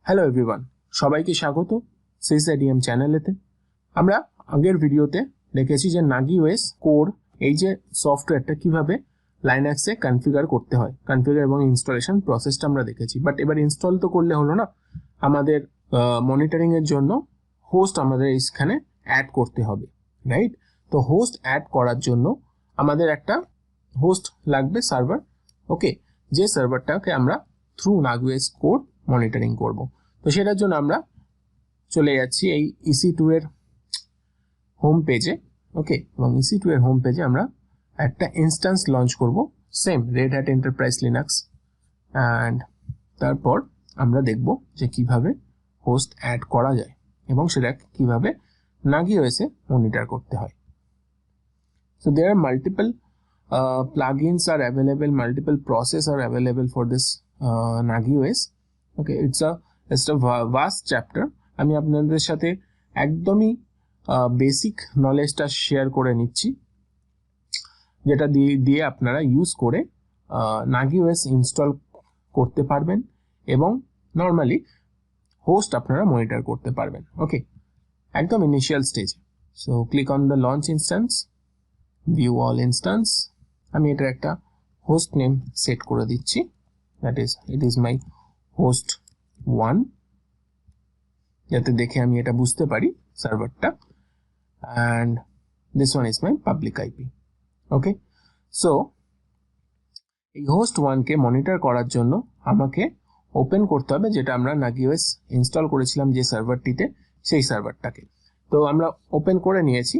Hello everyone, সবাইকে স্বাগত সিএসআইডিএম চ্যানেলেতে। আমরা আগের ভিডিওতে দেখেছি যে নাগিওস কোর এই যে সফটওয়্যারটা কিভাবে লাইনাক্সে কনফিগার করতে হয়, কনফিগার এবং ইনস্টলেশন প্রসেসটা আমরা দেখেছি। বাট এবার ইনস্টল তো করলে হলো না, আমাদের মনিটরিং এর জন্য হোস্ট আমাদের এখানে অ্যাড করতে হবে, রাইট? তো হোস্ট অ্যাড করার জন্য আমাদের একটা হোস্ট লাগবে, সার্ভার। ওকে, যে সার্ভারটাকে আমরা থ্রু নাগিওস কোর মনিটরিং করব। তো সেটার জন্য আমরা চলে যাচ্ছি এই EC2 এর হোম পেজে। ওকে, এবং EC2 এর হোম পেজে আমরা একটা ইনস্ট্যান্স লঞ্চ করব, same Red Hat Enterprise Linux. And তারপর আমরা দেখব যে কিভাবে হোস্ট অ্যাড করা যায় এবং সেটা কিভাবে নাগিওসে মনিটর করতে হয়। So there are multiple plugins are available, multiple process are available for this Nagios. Okay, it's a vast chapter. আমি আপনাদের সাথে একদমই বেসিক নলেজটা শেয়ার করে নিচ্ছি, যেটা দিয়ে আপনারা ইউজ করে নাগিওস ইনস্টল করতে পারবেন এবং নর্মালি হোস্ট আপনারা মনিটর করতে পারবেন। ওকে, একদম ইনিশিয়াল স্টেজে। So click on the launch instance, view all instance. আমি এটা একটা হোস্ট নেম সেট করে দিচ্ছি, that is it is my host 1, যাতে দেখে আমি এটা বুঝতে পারি সার্ভারটা। And this one is my public IP. Okay, so এই হোস্ট 1কে মনিটর করার জন্য আমাকে ওপেন করতে হবে, যেটা আমরা নাগিওস ইনস্টল করেছিলাম যে সার্ভারটিতে, সেই সার্ভারটাকে। তো আমরা ওপেন করে নিয়েছি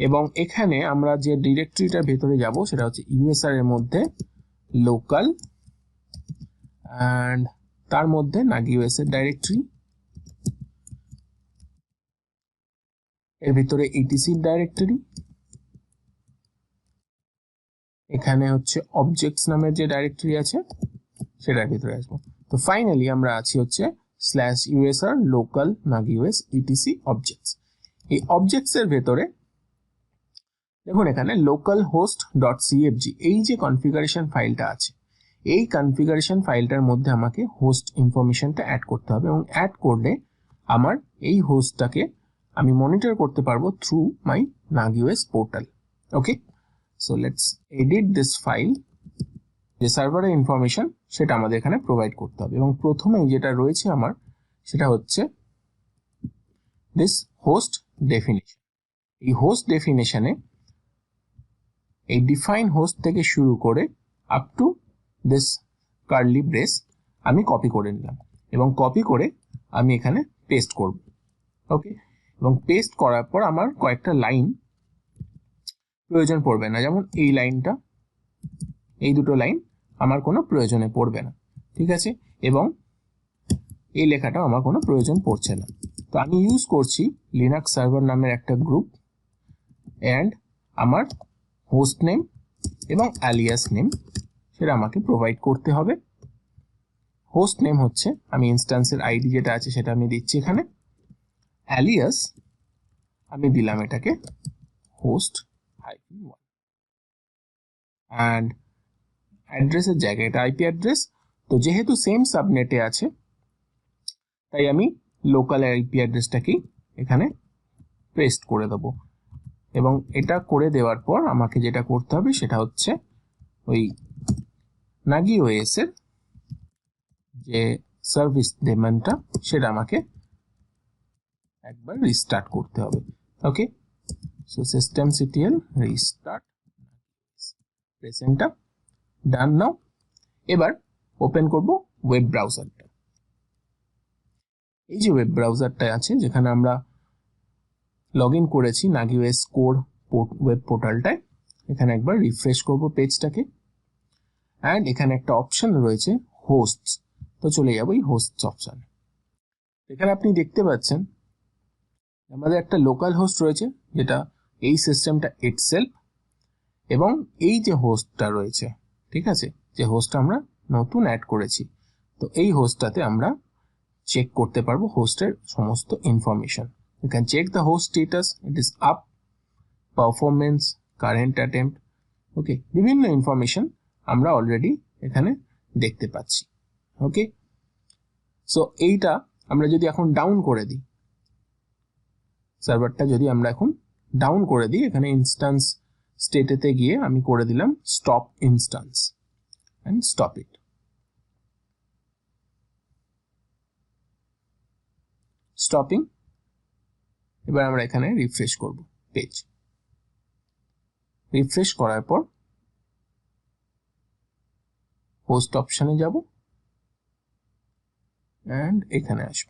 এবং এখানে আমরা যে ডিরেক্টরিটার ভেতরে যাব সেটা হচ্ছে ইউএসআর এর মধ্যে লোকাল, অ্যান্ড তার মধ্যে নাগিওস এর ডাইরেক্টরি, এর ভিতরে ইটিসি ডাইরেক্টরি, এখানে হচ্ছে অবজেক্টস নামের যে ডাইরেক্টরি আছে সেটার ভিতরে আসবো। তো ফাইনালি আমরা আছি হচ্ছে /usr লোকাল নাগিওস ইটিসি অবজেক্টস। এই অবজেক্টস এর ভেতরে দেখুন এখানে localhost.cfg এই যে কনফিগারেশন ফাইলটা আছে, এই কনফিগারেশন ফাইলটার মধ্যে আমাকে হোস্ট ইনফরমেশনটা অ্যাড করতে হবে এবং অ্যাড করলে আমার এই হোস্টটাকে আমি মনিটর করতে পারবো through my Nagios portal. Okay, so let's edit this file. যে সার্ভারের ইনফরমেশন সেটা আমাদের এখানে প্রোভাইড করতে হবে এবং প্রথমেই যেটা রয়েছে আমার সেটা হচ্ছে দিস হোস্ট ডেফিনেশন। এই হোস্ট ডেফিনেশনে এই ডিফাইন হোস্ট থেকে শুরু করে up to this curly brace আমি কপি করে নিলাম এবং কপি করে আমি এখানে পেস্ট করব। ওকে, এবং পেস্ট করার পর আমার কয়েকটা লাইন প্রয়োজন পড়বে না, যেমন এই লাইনটা, এই দুটো লাইন আমার কোনো প্রয়োজনে পড়বে না, ঠিক আছে? এবং এই লেখাটাও আমার কোনো প্রয়োজন পড়ছে না। তো আমি ইউজ করছি লিনাক্স সার্ভার নামের একটা গ্রুপ, অ্যান্ড আমার হোস্ট নেম এবং অ্যালিয়াস নেম সেটা আমাকে প্রোভাইড করতে হবে। হোস্ট নেম হচ্ছে আমি ইনস্ট্যান্সের আইডি যেটা আছে সেটা আমি দিচ্ছি এখানে। অ্যালিয়াস আমি দিলাম এটাকে হোস্ট -1, অ্যান্ড অ্যাড্রেসের জায়গায় এটা আইপি অ্যাড্রেস। তো যেহেতু সেম সাবনেটে আছে তাই আমি লোকাল আইপি অ্যাড্রেসটাকেই এখানে পেস্ট করে দেবো এবং এটা করে দেওয়ার পর আমাকে যেটা করতে হবে সেটা হচ্ছে ওই নাগিওস এর যে সার্ভিস ডেমনটা সেটা আমাকে একবার রিস্টার্ট করতে হবে। Okay, so systemctl restart, press enter, done. Now এবার ওপেন করব ওয়েব ব্রাউজারটা। এই যে ওয়েব ব্রাউজারটা আছে যেখানে আমরা লগ ইন করেছি নাগিওস কোর ওয়েব পোর্টালটায়, এখানে একবার রিফ্রেশ করব পেজটাকে, অ্যান্ড এখানে একটা অপশন রয়েছে হোস্টস। তো চলে যাবো এই হোস্টস অপশন। এখানে আপনি দেখতে পাচ্ছেন আমাদের একটা লোকাল হোস্ট রয়েছে যেটা এই সিস্টেমটা ইটসেলফ, এবং এই যে হোস্টটা রয়েছে, ঠিক আছে, যে হোস্টটা আমরা নতুন অ্যাড করেছি, তো এই হোস্টটাতে আমরা চেক করতে পারবো হোস্টের সমস্ত information. You can check the host status, it is up, performance, current attempt, ওকে, বিভিন্ন ইনফরমেশন আমরা অলরেডি এখানে দেখতে পাচ্ছি। ওকে, সো এইটা আমরা যদি এখন ডাউন করে দিই, সার্ভারটা যদি আমরা এখন ডাউন করে দিই, এখানে ইনস্ট্যান্স স্টেটেতে গিয়ে আমি করে দিলাম stop instance and stop it. Stopping. এবার আমরা এখানে রিফ্রেশ করব পেজ। রিফ্রেশ করার পর হোস্ট অপশনে যাব এন্ড এখানে আসব।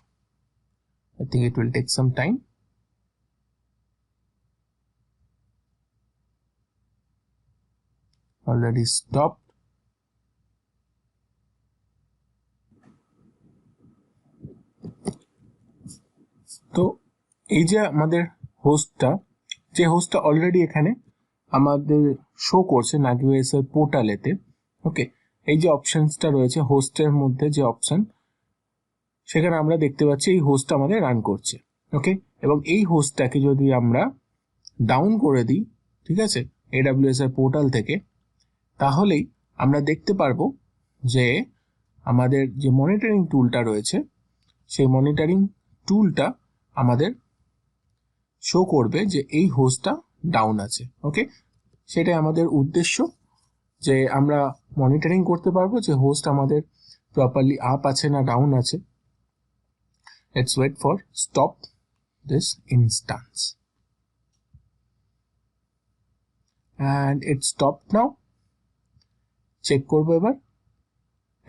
I think it will take some time. Already stopped. তো এই যে আমাদের হোস্টটা, যে হোস্টটা অলরেডি এখানে আমাদের শো করছে নাগিওস এর পোর্টালেতে, ওকে, এই যে অপশনসটা রয়েছে হোস্টের মধ্যে যে অপশন, সেখানে আমরা দেখতে পাচ্ছি এই হোস্টটা আমাদের রান করছে, ওকে। এবং এই হোস্টটাকে যদি আমরা ডাউন করে দিই, ঠিক আছে, AWS এর পোর্টাল থেকে, তাহলেই আমরা দেখতে পারবো যে আমাদের যে মনিটরিং টুলটা রয়েছে সেই মনিটরিং টুলটা আমাদের শো করবে যে এই হোস্টটা ডাউন আছে, ওকে। সেটাই আমাদের উদ্দেশ্য, যে আমরা মনিটরিং করতে পারবো যে হোস্ট আমাদের প্রপারলি আপ আছে না ডাউন আছে। Let's wait for stop this instance. And it stopped now. Check করবো এবার,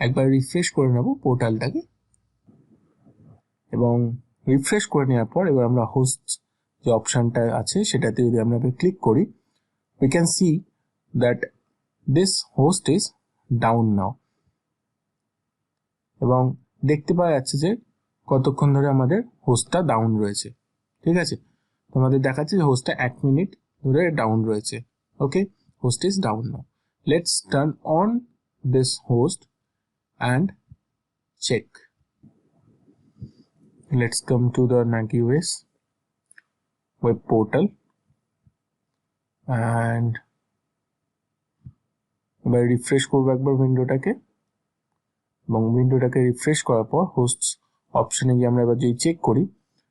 একবার রিফ্রেশ করে নেব পোর্টালটাকে, এবং রিফ্রেশ করে নেওয়ার পর এবার আমরা হোস্ট যে অপশনটা আছে সেটাতে যদি আমরা ক্লিক করি, we can see that this host is down now. এবং দেখতে পাওয়া যাচ্ছে যে কতক্ষণ ধরে আমাদের হোস্টটা ডাউন রয়েছে, ঠিক আছে। তোমাদের দেখাচ্ছে যে হোস্টটা 1 মিনিট ধরে ডাউন রয়েছে, okay. Host is down now. Let's turn on this host and check. Let's come to the Nagios web portal and এবার রিফ্রেশ করবো একবার উইন্ডোটাকে, এবং উইন্ডোটাকে রিফ্রেশ করার পর হোস্ট অপশনে গিয়ে আমরা এবার যদি চেক করি,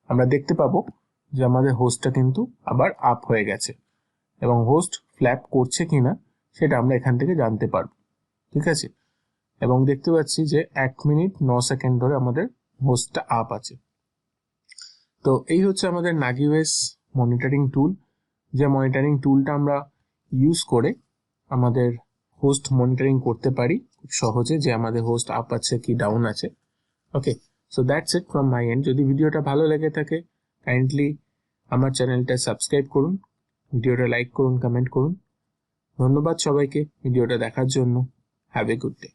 আমরা দেখতে পাবো যে আমাদের হোস্টটা কিন্তু আবার আপ হয়ে গেছে, এবং হোস্ট ফ্ল্যাপ করছে কিনা সেটা আমরা এখান থেকে জানতে পারবো, ঠিক আছে। এবং দেখতে পাচ্ছি যে 1 মিনিট 9 সেকেন্ড ধরে আমাদের হোস্টটা আপ আছে। তো এই হচ্ছে আমাদের নাগিওস মনিটরিং টুল, যে মনিটরিং টুলটা আমরা ইউজ করে আমাদের হোস্ট মনিটরিং করতে পারি খুব সহজে, যে আমাদের হোস্ট আপ আছে কি ডাউন আছে, okay. So that's it from my end. যদি ভিডিওটা ভালো লেগে থাকে কাইন্ডলি আমার চ্যানেলটা সাবস্ক্রাইব করুন, ভিডিওটা লাইক করুন, কমেন্ট করুন। ধন্যবাদ সবাইকে ভিডিওটা দেখার জন্য। Have a good day.